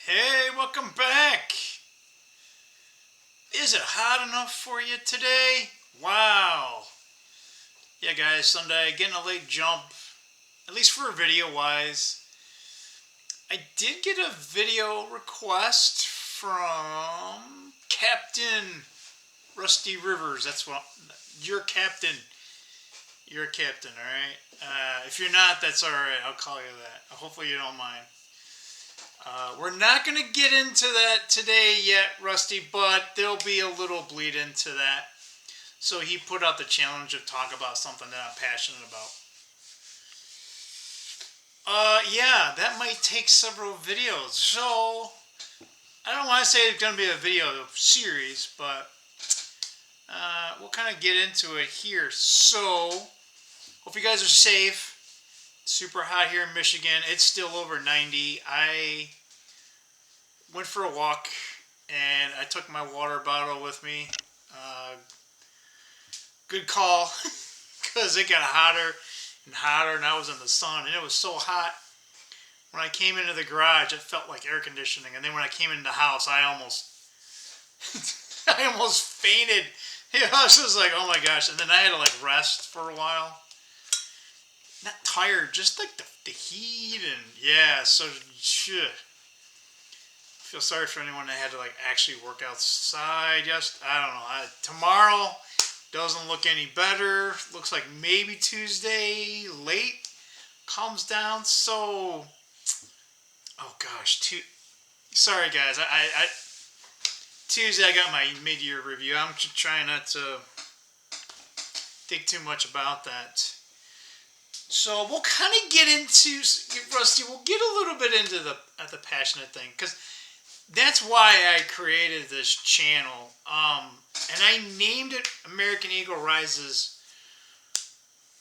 Hey, welcome back. Is it hot enough for you today? Wow. Yeah, guys, Sunday, getting a late jump, at least for video wise. I did get a video request from Captain Rusty Rivers. That's what you're Captain. You're a captain, all right? If you're not, that's all right. I'll call you that. Hopefully, you don't mind. We're not going to get into that today yet, Rusty, but there'll be a little bleed into that. So he put out the challenge of talk about something that I'm passionate about. Yeah, that might take several videos. So, I don't want to say it's going to be a video series, but we'll kind of get into it here. So, hope you guys are safe. Super hot here in Michigan. It's still over 90. I went for a walk and I took my water bottle with me. Good call because it got hotter and hotter and I was in the sun and it was so hot. When I came into the garage, it felt like air conditioning. And then when I came into the house, I almost fainted. I was just like, oh my gosh. And then I had to rest for a while. Not tired, just like the heat and yeah, so shit. I feel sorry for anyone that had to actually work outside. I don't know. Tomorrow doesn't look any better. Looks like maybe Tuesday late comes down. So, oh gosh, sorry guys. I Tuesday I got my mid-year review. I'm trying not to think too much about that. So we'll kind of get into, Rusty, we'll get a little bit into the passionate thing, because that's why I created this channel. And I named it American Eagle Rises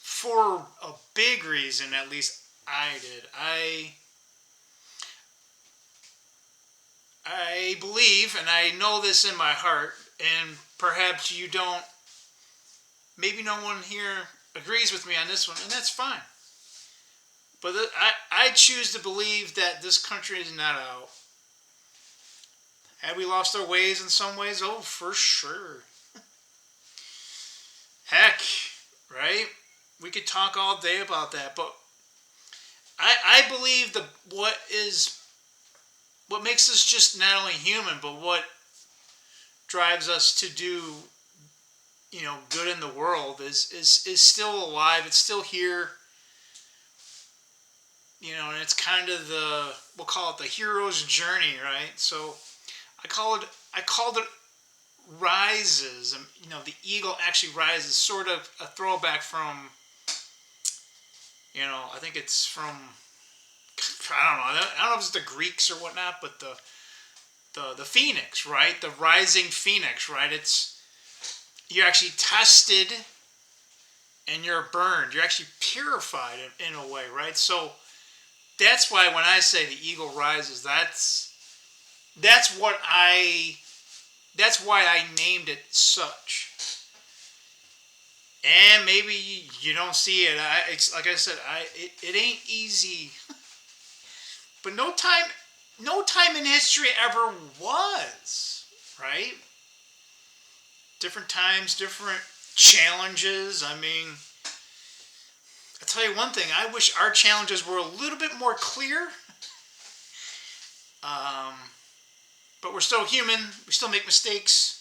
for a big reason, at least I did. I believe, and I know this in my heart, and perhaps you don't, maybe no one here agrees with me on this one, and that's fine. But I choose to believe that this country is not out. Have we lost our ways in some ways? Oh, for sure. Heck, right? We could talk all day about that, but I believe what makes us just not only human, but what drives us to do, good in the world is still alive. It's still here. And it's kind of we'll call it the hero's journey, right? So I called it Rises. The eagle actually rises, sort of a throwback from, I think it's from, I don't know if it's the Greeks or whatnot, but the phoenix, right? The rising phoenix, right? You're actually tested and you're burned. You're actually purified in a way, right? So that's why when I say the eagle rises, that's why I named it such. And maybe you don't see it. It's like I said, it ain't easy. But no time in history ever was, right? Different times, different challenges. I mean, I'll tell you one thing. I wish our challenges were a little bit more clear. But we're still human. We still make mistakes.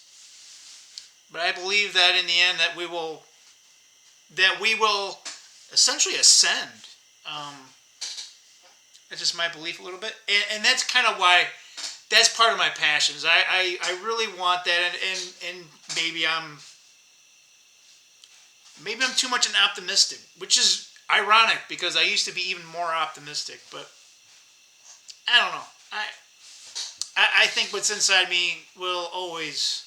But I believe that in the end that we will essentially ascend. That's just my belief a little bit. And that's kind of why, that's part of my passions. I really want that, and maybe I'm too much an optimistic, which is ironic because I used to be even more optimistic, but I don't know. I think what's inside me will always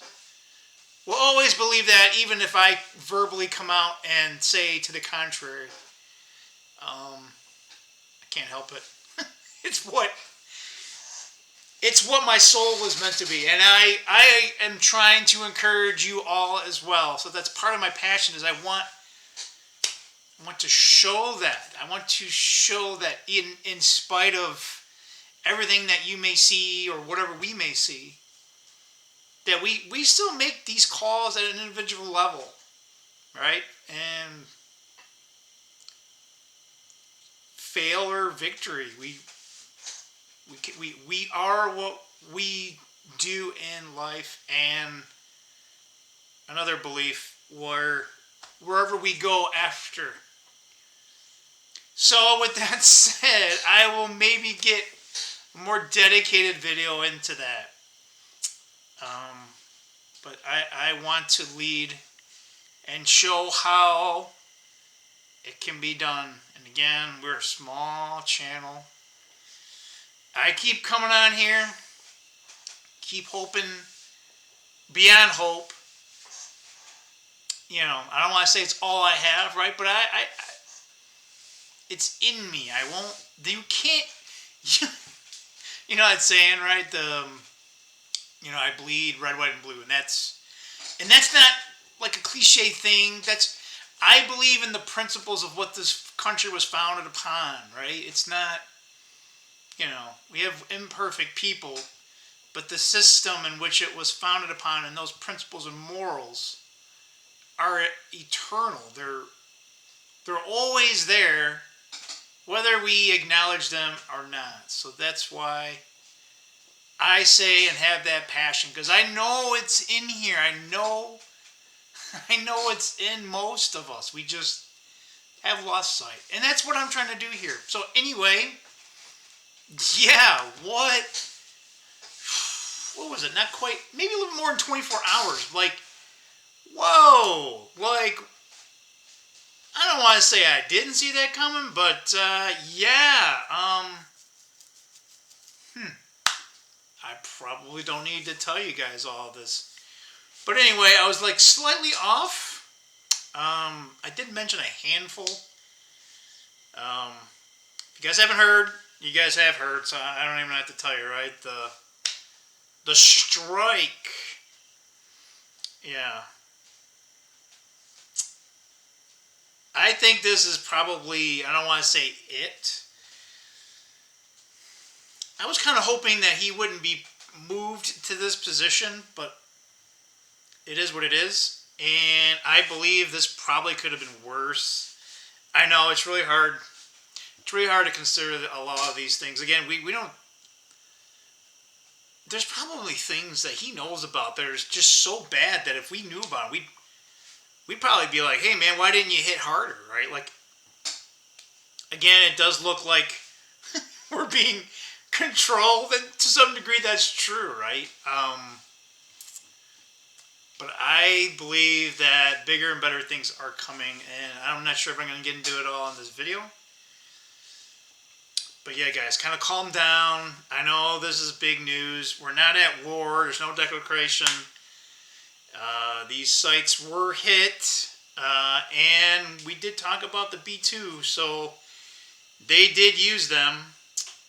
believe that, even if I verbally come out and say to the contrary. I can't help it. It's what my soul was meant to be, and I am trying to encourage you all as well. So that's part of my passion, is I want to show that. I want to show that in spite of everything that you may see or whatever we may see, that we still make these calls at an individual level, right? And fail or victory, we are what we do in life. And another belief, wherever we go after. So with that said, I will maybe get a more dedicated video into that. But I want to lead and show how it can be done. And again, we're a small channel. I keep coming on here, keep hoping beyond hope. You know, I don't want to say it's all I have, right? But I it's in me. I won't. You can't. You know that saying, right? I bleed red, white, and blue, and that's not like a cliche thing. I believe in the principles of what this country was founded upon, right? It's not, we have imperfect people, but the system in which it was founded upon and those principles and morals are eternal. They're always there, whether we acknowledge them or not. So that's why I say and have that passion, because I know it's in here. I know it's in most of us. We just have lost sight. And that's what I'm trying to do here. So anyway, yeah, what was it? Not quite, maybe a little more than 24 hours. Like, whoa, like, I don't want to say I didn't see that coming, but yeah, I probably don't need to tell you guys all this. But anyway, I was like slightly off. I did mention a handful. If you guys haven't heard, you guys have heard, so I don't even have to tell you, right? The strike. Yeah. I think this is probably, I don't want to say it. I was kind of hoping that he wouldn't be moved to this position, but it is what it is. And I believe this probably could have been worse. I know, it's really hard. It's really hard to consider a lot of these things. Again, we don't... There's probably things that he knows about that are just so bad that if we knew about it, we'd probably be like, hey man, why didn't you hit harder, right? Like, again, it does look like we're being controlled, and to some degree that's true, right? But I believe that bigger and better things are coming, and I'm not sure if I'm going to get into it all in this video. But yeah, guys, kind of calm down. I know this is big news. We're not at war. There's no declaration. These sites were hit, and we did talk about the B-2, so they did use them.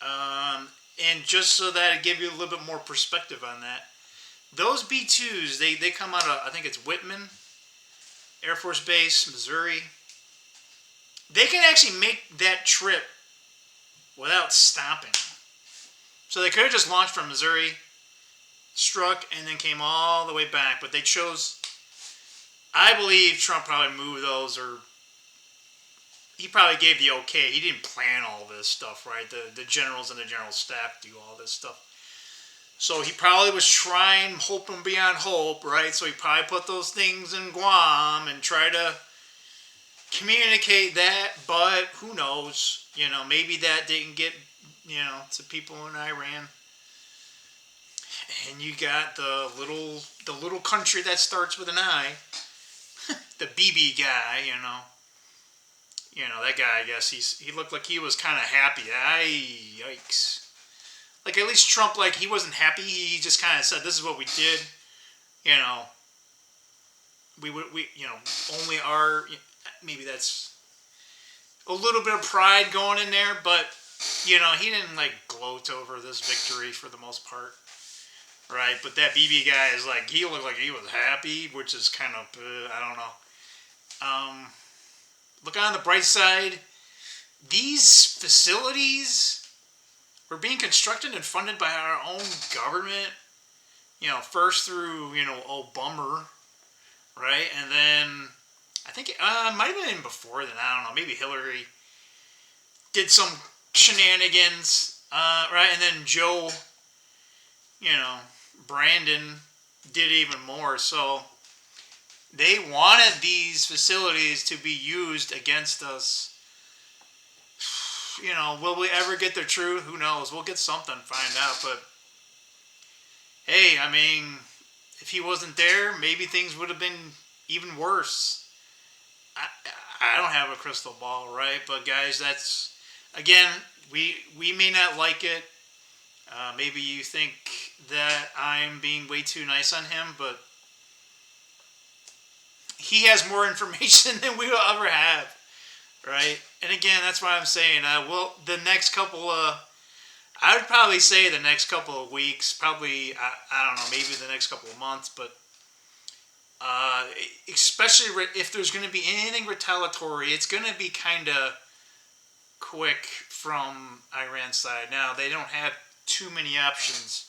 And just so that it give you a little bit more perspective on that, those B-2s, they come out of, I think it's Whitman Air Force Base, Missouri. They can actually make that trip without stopping. So they could have just launched from Missouri, struck, and then came all the way back. But they chose, I believe Trump probably moved those, or he probably gave the okay. He didn't plan all this stuff, right? The generals and the general staff do all this stuff. So he probably was trying, hoping beyond hope, right? So he probably put those things in Guam and tried to communicate that, but who knows? Maybe that didn't get, to people in Iran. And you got the little country that starts with an I, the BB guy, that guy, I guess he looked like he was kind of happy. Yikes. Like, at least Trump, like, he wasn't happy. He just kind of said, this is what we did. We only our, maybe that's a little bit of pride going in there, but, he didn't, like, gloat over this victory for the most part. Right? But that BB guy is, like, he looked like he was happy, which is kind of, I don't know. Look on the bright side. These facilities we're being constructed and funded by our own government. First through Obama, right, and then I think it might have been before then. I don't know. Maybe Hillary did some shenanigans, right, and then Joe, Brandon did even more. So they wanted these facilities to be used against us. Will we ever get the truth? Who knows? We'll get something, find out. But hey, I mean, if he wasn't there, maybe things would have been even worse. I don't have a crystal ball, right? But guys, that's, again, we may not like it. Maybe you think that I'm being way too nice on him, but he has more information than we will ever have, right? And again, that's why I'm saying, the next couple of, I would probably say the next couple of weeks, probably, I don't know, maybe the next couple of months, but especially if there's going to be anything retaliatory, it's going to be kind of quick from Iran's side. Now, they don't have too many options.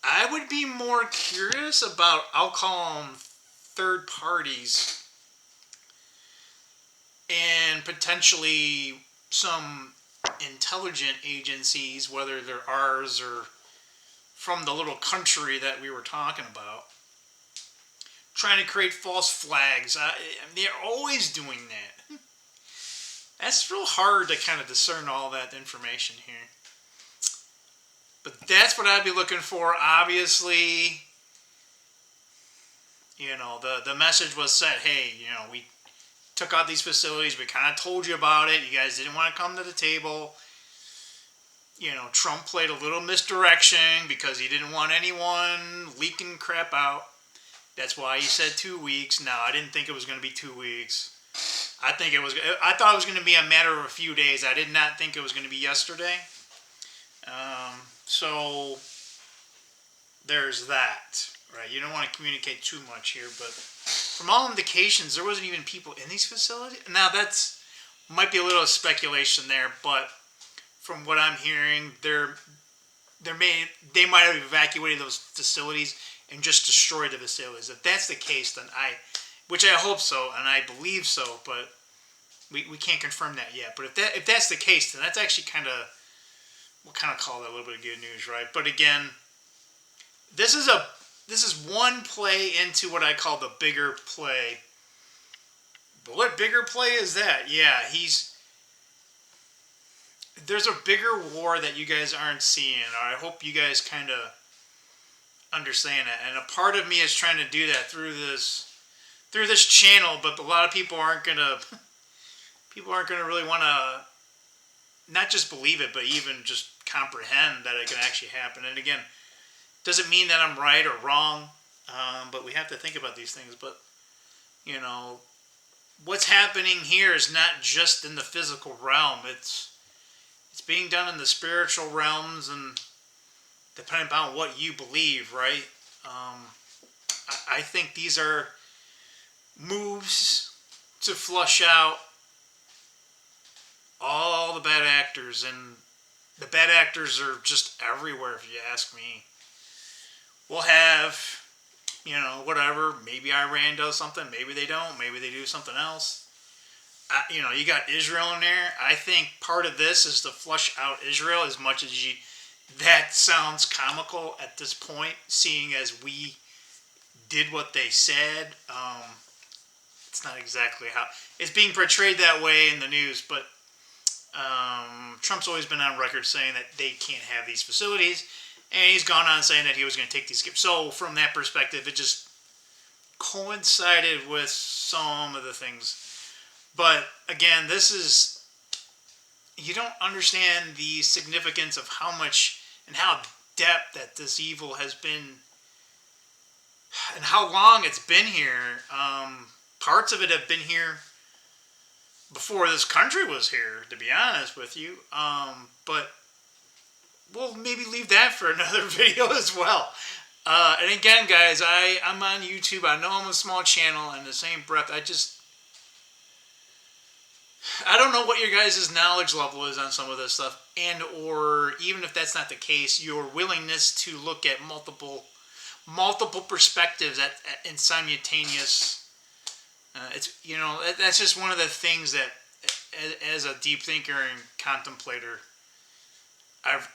I would be more curious about, I'll call them third parties, and potentially some intelligent agencies, whether they're ours or from the little country that we were talking about, trying to create false flags. They're always doing that. That's real hard to kind of discern all that information here. But that's what I'd be looking for. Obviously, the message was said, hey, we took out these facilities. We kind of told you about it. You guys didn't want to come to the table. Trump played a little misdirection because he didn't want anyone leaking crap out. That's why he said 2 weeks. No, I didn't think it was going to be 2 weeks. I thought it was going to be a matter of a few days. I did not think it was going to be yesterday. So there's that, right? You don't want to communicate too much here, but from all indications, there wasn't even people in these facilities. Now that's might be a little speculation there, but from what I'm hearing, they might have evacuated those facilities and just destroyed the facilities. If that's the case, then which I hope so and I believe so, but we can't confirm that yet. But if that's the case, then that's actually we'll kind of call that a little bit of good news, right? But again, this is one play into what I call the bigger play. But what bigger play is that? Yeah, there's a bigger war that you guys aren't seeing, or I hope you guys kind of understand that. And a part of me is trying to do that through this channel, but a lot of people aren't gonna really want to not just believe it, but even just comprehend that it can actually happen. And again, doesn't mean that I'm right or wrong, but we have to think about these things. But what's happening here is not just in the physical realm. It's being done in the spiritual realms, and depending upon what you believe, right? I think these are moves to flush out all the bad actors, and the bad actors are just everywhere, if you ask me. We'll have, whatever, maybe Iran does something, maybe they don't, maybe they do something else. You got Israel in there. I think part of this is to flush out Israel, as much as that sounds comical at this point, seeing as we did what they said. It's not exactly how it's being portrayed that way in the news, but Trump's always been on record saying that they can't have these facilities, and he's gone on saying that he was going to take these. So from that perspective, it just coincided with some of the things. But again, you don't understand the significance of how much and how depth that this evil has been, and how long it's been here. Parts of it have been here before this country was here, to be honest with you. But we'll maybe leave that for another video as well. And again, guys, I'm on YouTube. I know I'm a small channel. In the same breath, I don't know what your guys' knowledge level is on some of this stuff, and or even if that's not the case, your willingness to look at multiple perspectives in simultaneous. It's that's just one of the things that, as a deep thinker and contemplator, I've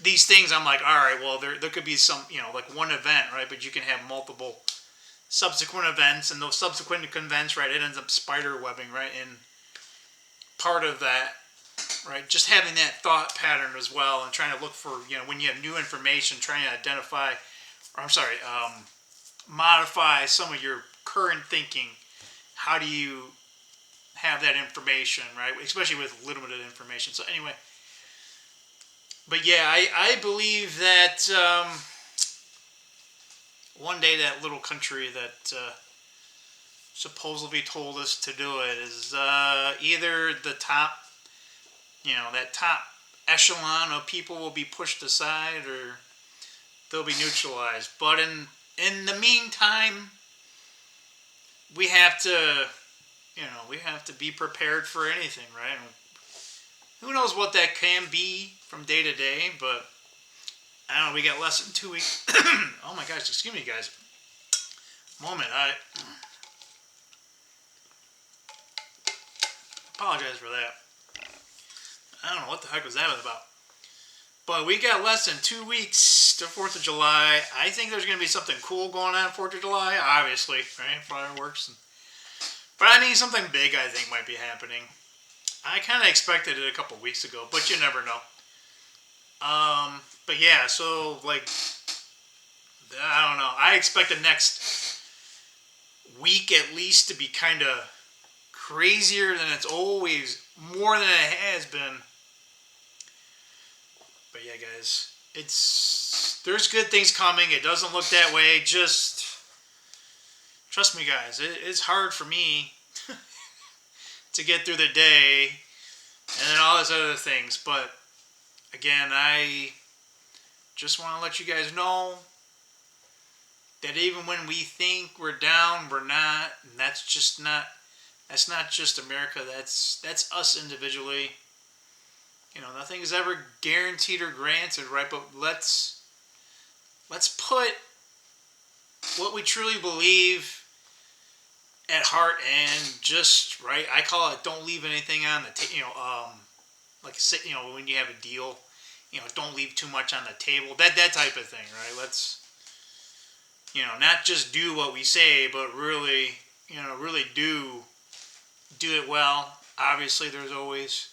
these things I'm like, all right, well there could be some like one event, right, but you can have multiple subsequent events, and those subsequent events, right, it ends up spider webbing, right, and part of that, right, just having that thought pattern as well, and trying to look for when you have new information, trying to identify, or I'm sorry, modify some of your current thinking. How do you have that information, right? Especially with limited information. So anyway, but yeah, I believe that one day that little country that supposedly told us to do it is either the top, that top echelon of people will be pushed aside, or they'll be neutralized. But in the meantime, we have to, we have to be prepared for anything, right? Who knows what that can be from day to day, but I don't know. We got less than 2 weeks. Oh my gosh, excuse me, guys. Moment, I apologize for that. I don't know what the heck was that about. But we got less than 2 weeks to 4th of July. I think there's going to be something cool going on 4th of July, obviously, right? Fireworks. But I mean, something big I think might be happening. I kind of expected it a couple weeks ago, but you never know. But yeah, so like, I don't know. I expect the next week at least to be kind of crazier than it's always, more than it has been. But yeah, guys, there's good things coming. It doesn't look that way. Just trust me, guys. It's hard for me to get through the day, and then all those other things. But again, I just want to let you guys know that even when we think we're down, we're not. And that's not just America. That's us individually. Nothing is ever guaranteed or granted, right? But let's put what we truly believe at heart, and just, right, I call it, don't leave anything on the like, when you have a deal, don't leave too much on the table, that type of thing, right? Let's, not just do what we say, but really, really do it well. Obviously, there's always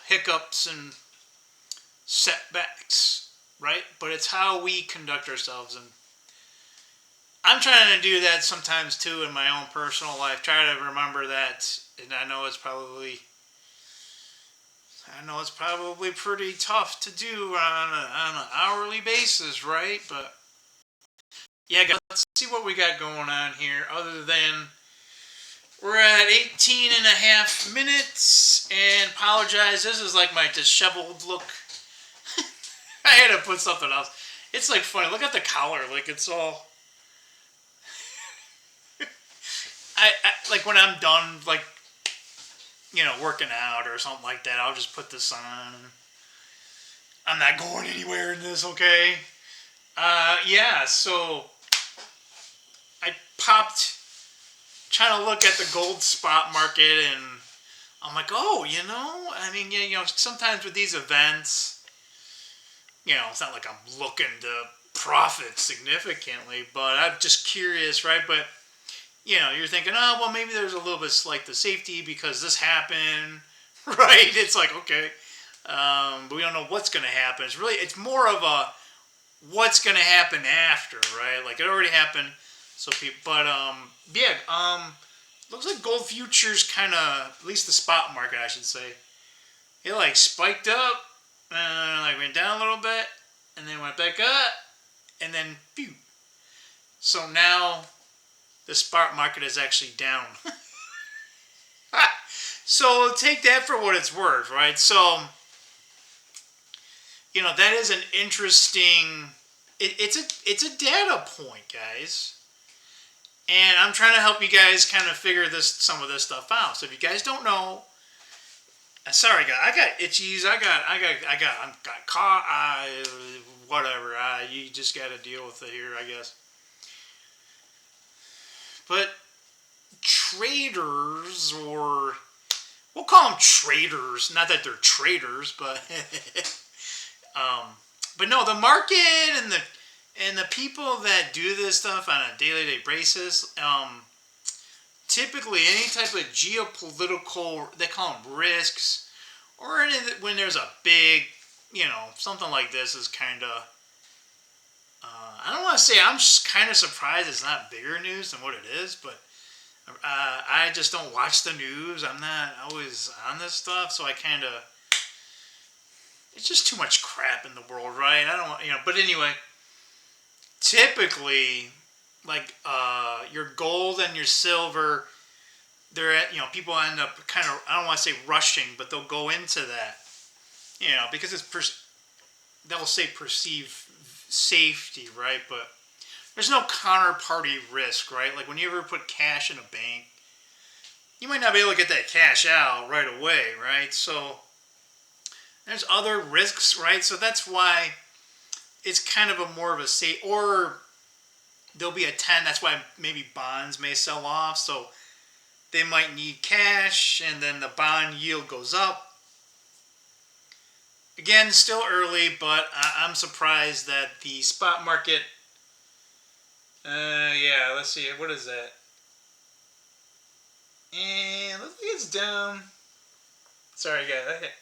hiccups and setbacks, right? But it's how we conduct ourselves, and I'm trying to do that sometimes too in my own personal life. Try to remember that, and I know it's probably pretty tough to do on an hourly basis, right? But yeah, guys, let's see what we got going on here. Other than we're at 18 and a half minutes, and apologize. This is like my disheveled look. I had to put something else. It's like funny. Look at the collar. Like it's all. I like when I'm done, like, working out or something like that, I'll just put this on. I'm not going anywhere in this, okay? Yeah, so I popped, trying to look at the gold spot market, and I'm like, oh, I mean, sometimes with these events, it's not like I'm looking to profit significantly, but I'm just curious, right? But you're thinking, oh, well, maybe there's a little bit like the safety because this happened, right? It's like, okay, but we don't know what's going to happen. It's more of a what's going to happen after, right? Like it already happened, so people. But yeah, looks like gold futures kind of, at least the spot market, I should say, it like spiked up, and like went down a little bit, and then went back up, and then phew. So now the spot market is actually down. So take that for what it's worth, right? So, that is an interesting. It's a data point, guys. And I'm trying to help you guys kind of figure some of this stuff out. So if you guys don't know, sorry guys, I got itchies. I'm got caught. Whatever. You just got to deal with it here, I guess. But traders, or we'll call them traders. Not that they're traders, but but no, the market and the people that do this stuff on a daily basis, typically any type of geopolitical, they call them risks, or when there's a big, something like this is kind of, I don't want to say, I'm just kind of surprised it's not bigger news than what it is, but I just don't watch the news. I'm not always on this stuff, so I kind of, it's just too much crap in the world, right? I don't, but anyway, typically, like your gold and your silver, they're at, people end up kind of, I don't want to say rushing, but they'll go into that, because they'll say perceived safety, right? But there's no counterparty risk, right? Like when you ever put cash in a bank, you might not be able to get that cash out right away, right? So there's other risks, right? So that's why it's kind of more of a safe, or there'll be a 10. That's why maybe bonds may sell off. So they might need cash, and then the bond yield goes up. Again, still early, but I'm surprised that the spot market. Yeah, let's see. What is that? And let's see, it's down. Sorry, guys. Okay.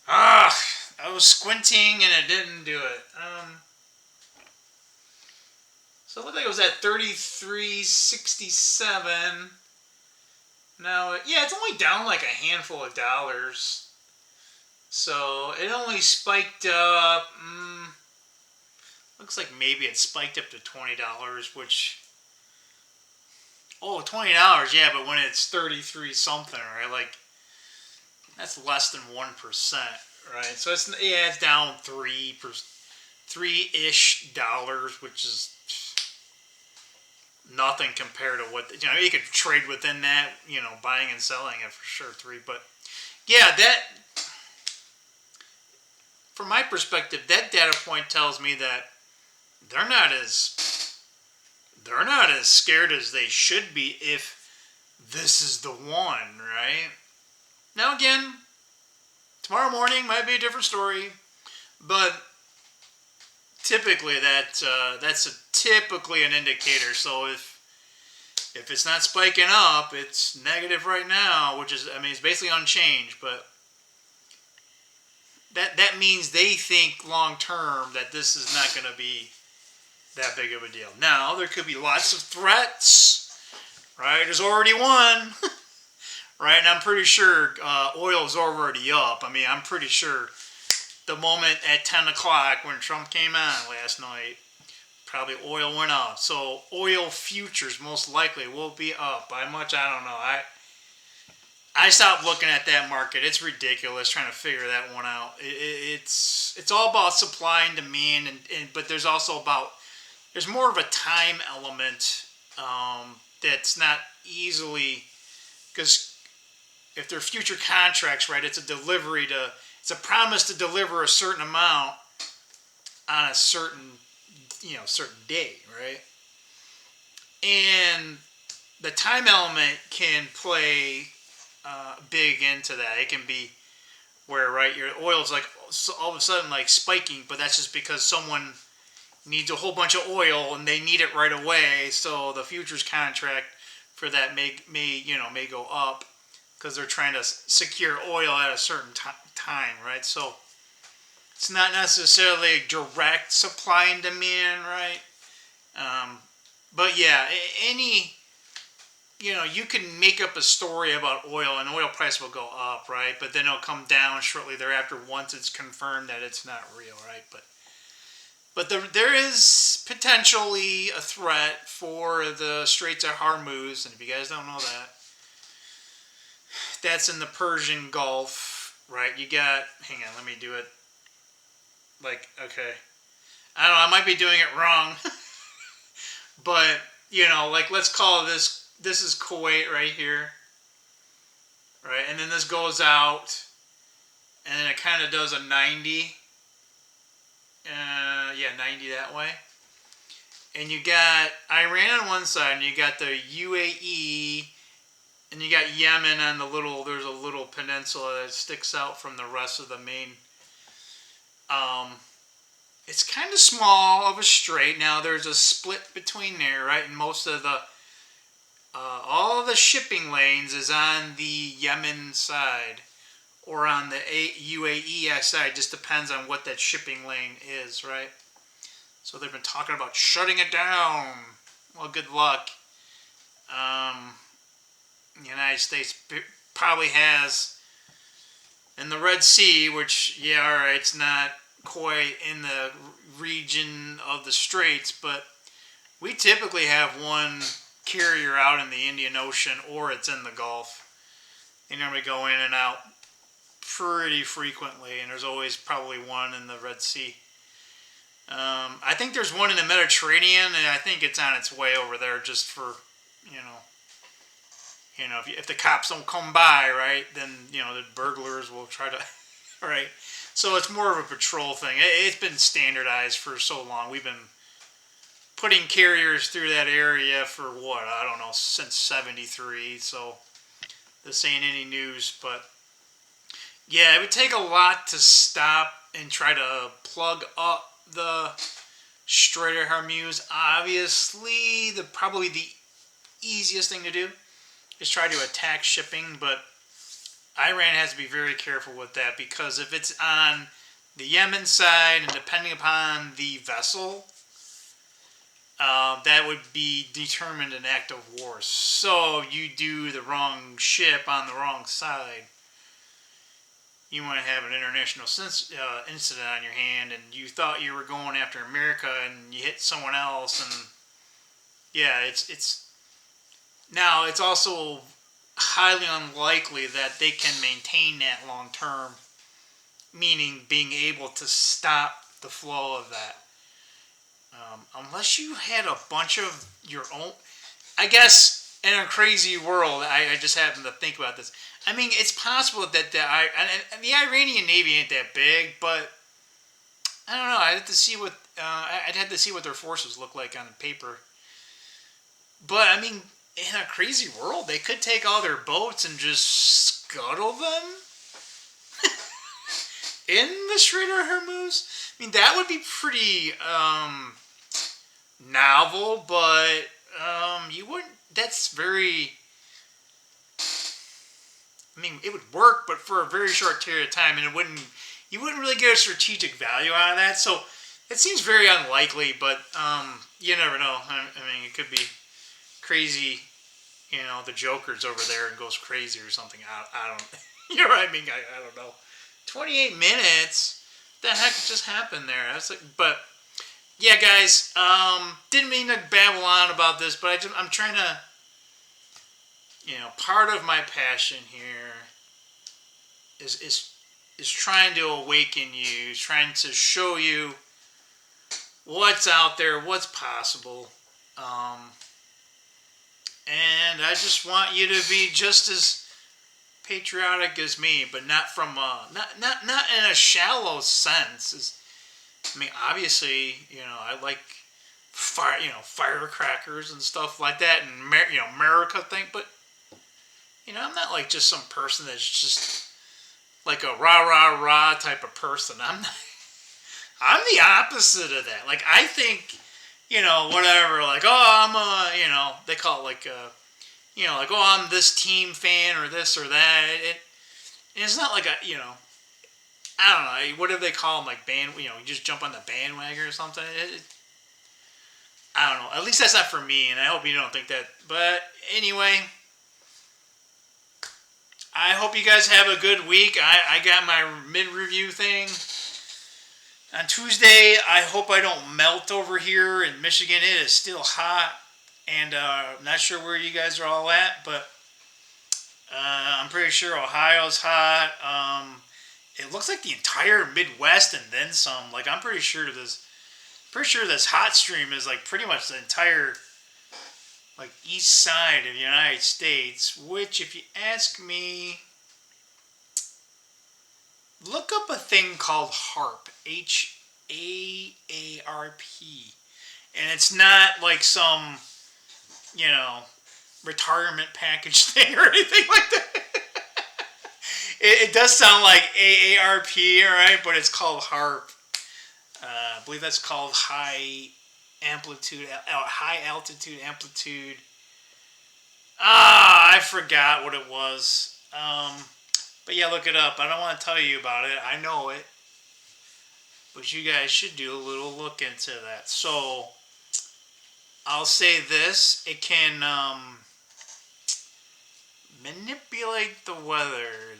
I was squinting and it didn't do it. So it looked like it was at 33.67. Now, yeah, it's only down like a handful of dollars. So it only spiked up. Looks like maybe it spiked up to $20, which. Oh, $20, yeah, but when it's 33 something, right? Like, that's less than 1%, right? So it's down 3-ish dollars, which is nothing compared to what, you could trade within that, buying and selling it for sure, 3. But yeah, that, from my perspective, that data point tells me that they're not as scared as they should be if this is the one, right? Now again, tomorrow morning might be a different story, but typically that's typically an indicator. So if it's not spiking up, it's negative right now, which is, it's basically unchanged, but that means they think long term that this is not going to be that big of a deal. Now, there could be lots of threats, right? There's already one, right? And I'm pretty sure oil is already up. I'm pretty sure the moment at 10 o'clock when Trump came on last night, probably oil went up. So oil futures most likely will be up. By much, I don't know. I stopped looking at that market. It's ridiculous trying to figure that one out. It's all about supply and demand, but there's also there's more of a time element that's not easily, because if they're future contracts, right, it's a promise to deliver a certain amount on a certain day, right? And the time element can play big into that. It can be where, right, your oil's like all of a sudden like spiking, but that's just because someone needs a whole bunch of oil and they need it right away. So the futures contract for that may go up because they're trying to secure oil at a certain time, right? So it's not necessarily direct supply and demand, right? But yeah, you can make up a story about oil and oil price will go up, right? But then it'll come down shortly thereafter once it's confirmed that it's not real, right? But there is potentially a threat for the Straits of Hormuz, and if you guys don't know that, that's in the Persian Gulf, right? You got, hang on, let me do it. Like, okay. I don't know, I might be doing it wrong. But like let's call this is Kuwait right here, right? And then this goes out, and then it kind of does a 90. Yeah, 90 that way. And you got Iran on one side, and you got the UAE, and you got Yemen on there's a little peninsula that sticks out from the rest of the main. It's kind of small of a strait. Now there's a split between there, right? And most of all the shipping lanes is on the Yemen side or on the UAE side. Just depends on what that shipping lane is, right? So they've been talking about shutting it down. Well, good luck. The United States probably has in the Red Sea, which, yeah, all right, it's not quite in the region of the Straits, but we typically have one carrier out in the Indian Ocean or it's in the Gulf. They normally go in and out pretty frequently, and there's always probably one in the Red Sea. I think there's one in the Mediterranean, and I think it's on its way over there just for, if the cops don't come by, right, then, the burglars will try to, right? So it's more of a patrol thing. It's been standardized for so long. We've been putting carriers through that area for what? I don't know, since 73, so this ain't any news, but yeah, it would take a lot to stop and try to plug up the Strait of Hormuz. Obviously, probably the easiest thing to do is try to attack shipping, but Iran has to be very careful with that, because if it's on the Yemen side and depending upon the vessel, that would be determined an act of war. So you do the wrong ship on the wrong side, you want to have an international incident on your hand, and you thought you were going after America, and you hit someone else, and yeah, it's now it's also highly unlikely that they can maintain that long term, meaning being able to stop the flow of that. Unless you had a bunch of your own, I guess in a crazy world, I just happen to think about this. I mean, it's possible that the Iranian Navy ain't that big, but I don't know. I'd have to see I'd have to see what their forces look like on paper. But I mean, in a crazy world, they could take all their boats and just scuttle them in the Strait of Hormuz. I mean, that would be pretty novel, but you wouldn't. That's very. I mean, it would work, but for a very short period of time, and you wouldn't really get a strategic value out of that. So it seems very unlikely, but you never know. I mean, it could be crazy. The Joker's over there and goes crazy or something. I don't. You know what I mean? I don't know. 28 minutes. What the heck just happened there? That's like, but yeah, guys. Didn't mean to babble on about this, but I'm trying to. Part of my passion here is trying to awaken you, trying to show you what's out there, what's possible, and I just want you to be just as patriotic as me, but not from not in a shallow sense. I mean, obviously, I like firecrackers and stuff like that, and America thing, but. I'm not like just some person that's just like a rah rah rah type of person. I'm the opposite of that. Like I think, whatever. Like they call it like like I'm this team fan or this or that. It's not like I don't know. What do they call them? Like band. You just jump on the bandwagon or something. I don't know. At least that's not for me, and I hope you don't think that. But anyway. I hope you guys have a good week. I got my mid-review thing on Tuesday. I hope I don't melt over here in Michigan. It is still hot, and I'm not sure where you guys are all at, but I'm pretty sure Ohio's hot. It looks like the entire Midwest and then some. Like I'm pretty sure this hot stream is like pretty much the entire like east side of the United States, which, if you ask me, look up a thing called HAARP, HAARP, and it's not like some, retirement package thing or anything like that. It does sound like AARP, all right, but it's called HAARP. I believe that's called high altitude amplitude. I forgot what it was. But yeah, look it up. I don't want to tell you about it. I know it. But you guys should do a little look into that. So, I'll say this. It can manipulate the weather.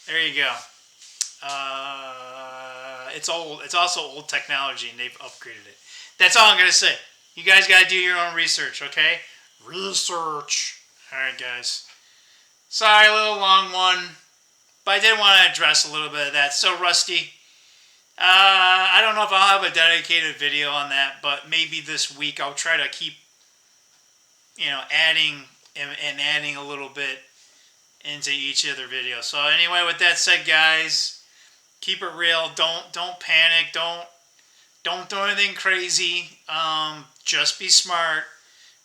There you go. It's old. It's also old technology, and they've upgraded it. That's all I'm going to say. You guys got to do your own research, okay? Research. All right, guys. Sorry, a little long one, but I did want to address a little bit of that. So, Rusty, I don't know if I'll have a dedicated video on that, but maybe this week I'll try to keep, adding and adding a little bit into each other video. So anyway, with that said, guys, keep it real. Don't panic. Don't do anything crazy. Just be smart.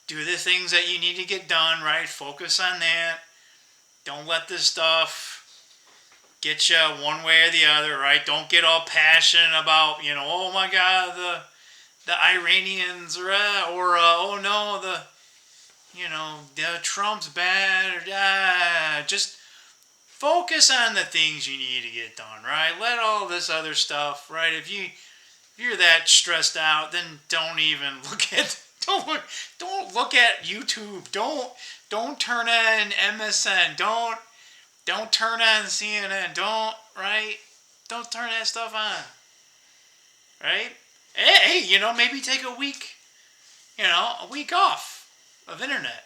Do the things that you need to get done, right? Focus on that. Don't let this stuff get you one way or the other, right? Don't get all passionate about, oh my God, the Iranians, or oh no, the Trump's bad, or just focus on the things you need to get done, right? Let all this other stuff, right? If you're that stressed out, then don't look at YouTube. Don't turn on MSN. Don't turn on CNN. Don't turn that stuff on. Right? Hey, maybe take a week off of internet.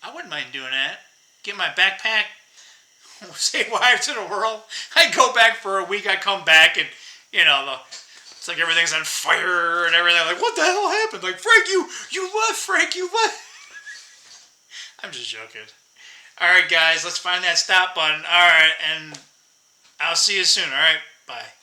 I wouldn't mind doing that. Get my backpack, say wire to the world. I go back for a week. I come back and it's like everything's on fire and everything. Like, what the hell happened? Like, Frank, you left. Frank, you left. I'm just joking. All right, guys, let's find that stop button. All right, and I'll see you soon. All right, bye.